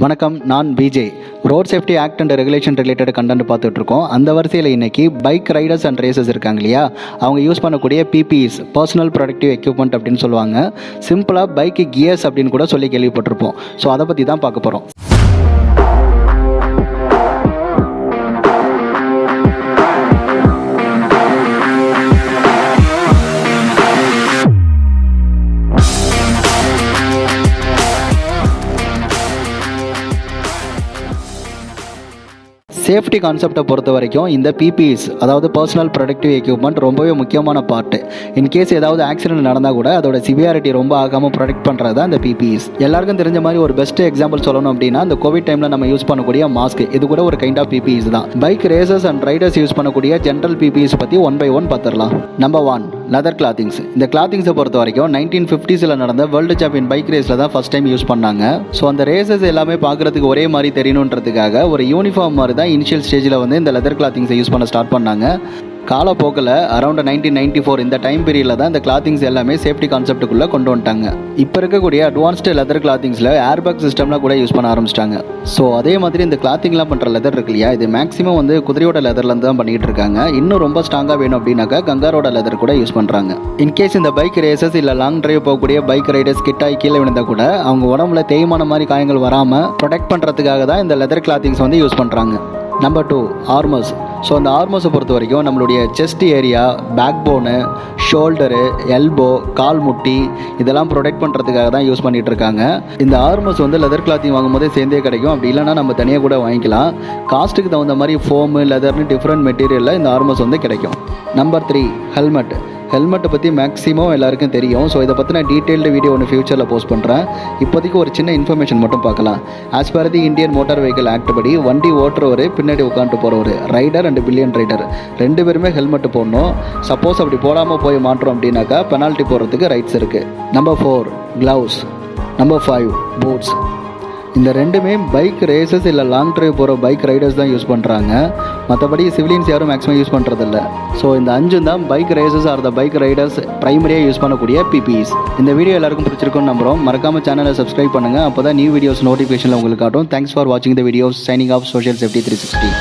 வணக்கம், நான் PJ. Road safety act and regulation related content பார்த்துட்டு இருக்கோம். அந்த வரிசையில் இன்னைக்கு பைக் ரைடர்ஸ் அண்ட் ரேசர்ஸ் இருக்காங்க இல்லையா, அவங்க யூஸ் பண்ணக்கூடிய PPEs, பர்சனல் ப்ரொடக்டிவ் எக்யூப்மெண்ட் அப்படின்னு சொல்லுவாங்க. சிம்பிளாக பைக் கியர்ஸ் அப்படின்னு கூட சொல்லி கேள்விப்பட்டிருப்போம். ஸோ அதை பற்றி தான் பார்க்க போகிறோம். சேஃப்டி கான்செப்டை பொறுத்த வரைக்கும் இந்த PPEs, அதாவது பர்சனல் ப்ரொடக்டிவ் எக்யூப்மெண்ட் ரொம்பவே முக்கியமான பார்ட்டு. இன்கேஸ் ஏதாவது ஆக்சிடென்ட் நடந்தால் கூட அதோட சிவியாரிட்டி ரொம்ப ஆகாமல் ப்ரொடெக்ட் பண்ணுறது தான் இந்த PPEs. எல்லாருக்கும் தெரிஞ்ச மாதிரி ஒரு பெஸ்ட் எக்ஸாம்பிள் சொல்லணும் அப்படின்னா இந்த கோவிட் டைமில் நம்ம யூஸ் பண்ணக்கூடிய மாஸ்க், இது கூட ஒரு கைண்ட் ஆஃப் PPEs தான். Bike razors and Riders use பண்ணக்கூடிய ஜென்ரல் PPEs பற்றி ஒன் பை ஒன் பார்த்துடலாம். Number 1, leather clothings. இந்த கிளாத்திங்ஸை பொறுத்த வரைக்கும் 1950s நடந்த வேர்ல்டு சாம்பியன் பைக் ரேஸில் தான் ஃபர்ஸ்ட் டைம் யூஸ் பண்ணாங்க. ஸோ அந்த ரேசஸ் எல்லாமே பார்க்குறதுக்கு ஒரே மாதிரி தெரியணுன்றதுக்காக ஒரு யூனிஃபார்ம் மாதிரி தான் இனிஷியல் ஸ்டேஜில் வந்து இந்த லெதர் கிளாத்திங்ஸை யூஸ் பண்ண ஸ்டார்ட் பண்ணாங்க. காலப்போக்கில் அரௌண்ட் 1994 இந்த டைம் பீரியடில் தான் இந்த கிளாத்திங்ஸ் எல்லாமே சேஃப்டி கான்செப்டுக்குள்ளே கொண்டு வந்துட்டாங்க. இப்போ இருக்கக்கூடிய அட்வான்ஸ்டு லெதர் கிளாத்திங்ஸில் ஏர்பேக் சிஸ்டம்லாம் கூட யூஸ் பண்ண ஆரம்பிச்சிட்டாங்க. ஸோ அதே மாதிரி இந்த கிளாத்திங்லாம் பண்ணுற லெதர் இருக்கு இல்லையா, இது மேக்ஸிமம் வந்து குதிரையோட லெதர்லேருந்து தான் பண்ணிகிட்டு இருக்காங்க. இன்னும் ரொம்ப ஸ்ட்ராங்காக வேணும் அப்படின்னாக்கா கங்காரோட லெதர் கூட யூஸ் பண்ணுறாங்க. இன்கேஸ் இந்த பைக் ரேசஸ் இல்லை லாங் டிரைவ் போகக்கூடிய பைக் ரைடர்ஸ் கிட்டாய் கீழே விழுந்தால் கூட அவங்க உடம்புல தேய்மான மாதிரி காயங்கள் வராமல் ப்ரொடெக்ட் பண்ணுறதுக்காக தான் இந்த லெதர் கிளாத்திங்ஸ் வந்து யூஸ் பண்ணுறாங்க. Number 2, armours. ஸோ அந்த ஆர்மர்ஸை பொறுத்த வரைக்கும் நம்மளுடைய செஸ்ட் ஏரியா, பேக் போனு, ஷோல்டரு, எல்போ, கால் முட்டி இதெல்லாம் ப்ரொடெக்ட் பண்ணுறதுக்காக தான் யூஸ் பண்ணிகிட்டு இருக்காங்க. இந்த ஆர்மர்ஸ் வந்து லெதர் கிளாத்திங் வாங்கும் போதே சேர்ந்தே கிடைக்கும். அப்படி இல்லைனா நம்ம தனியாக கூட வாங்கிக்கலாம். காஸ்ட்டுக்கு தகுந்த மாதிரி ஃபோமு, லெதர்னு டிஃப்ரெண்ட் மெட்டீரியலில் இந்த ஆர்மர்ஸ் வந்து கிடைக்கும். Number 3, helmet. ஹெல்மெட்டை பற்றி மேக்ஸிமம் எல்லாருக்கும் தெரியும். ஸோ இதை பற்றின டீட்டெயில்டு வீடியோ ஒன்று ஃபியூச்சரில் போஸ்ட் பண்ணுறேன். இப்போதைக்கு ஒரு சின்ன இன்ஃபர்மேஷன் மட்டும் பார்க்கலாம். As per the Indian motor vehicle act படி வண்டி ஓட்டுறவர், பின்னாடி உட்காந்துட்டு போகிறவர், ரைடர் அண்ட் பில்லியன் ரைடர் 2 பேருமே ஹெல்மெட் போடணும். சப்போஸ் அப்படி போடாமல் போய் மாற்றோம் அப்படின்னாக்கா பெனால்ட்டி போடுறதுக்கு ரைட்ஸ் இருக்குது. Number 4, gloves. Number 5, boots. இந்த ரெண்டுமே பைக் ரேசஸ் இல்லை லாங் ட்ரைவ் போகிற பைக் ரைடர்ஸ் தான் யூஸ் பண்ணுறாங்க. மற்றபடி சிவிலியன்ஸ் யாரும் மேக்ஸிமம் யூஸ் பண்ணுறதில்ல. ஸோ இந்த 5 தான் bike races are the bike riders ப்ரைமரியாக யூஸ் பண்ணக்கூடிய PPEs. இந்த வீடியோ எல்லாருக்கும் பிடிச்சிருக்குன்னு நம்புகிறோம். மறக்காமல் சேனலை சப்ஸ்கிரைப் பண்ணுங்கள். அப்போ தான் நியூ வீடியோஸ் நோட்டிஃபிகேஷனில் உங்களுக்கு காட்டும். தேங்க்ஸ் ஃபார் வாட்சிங் the videos. Signing off social safety 360.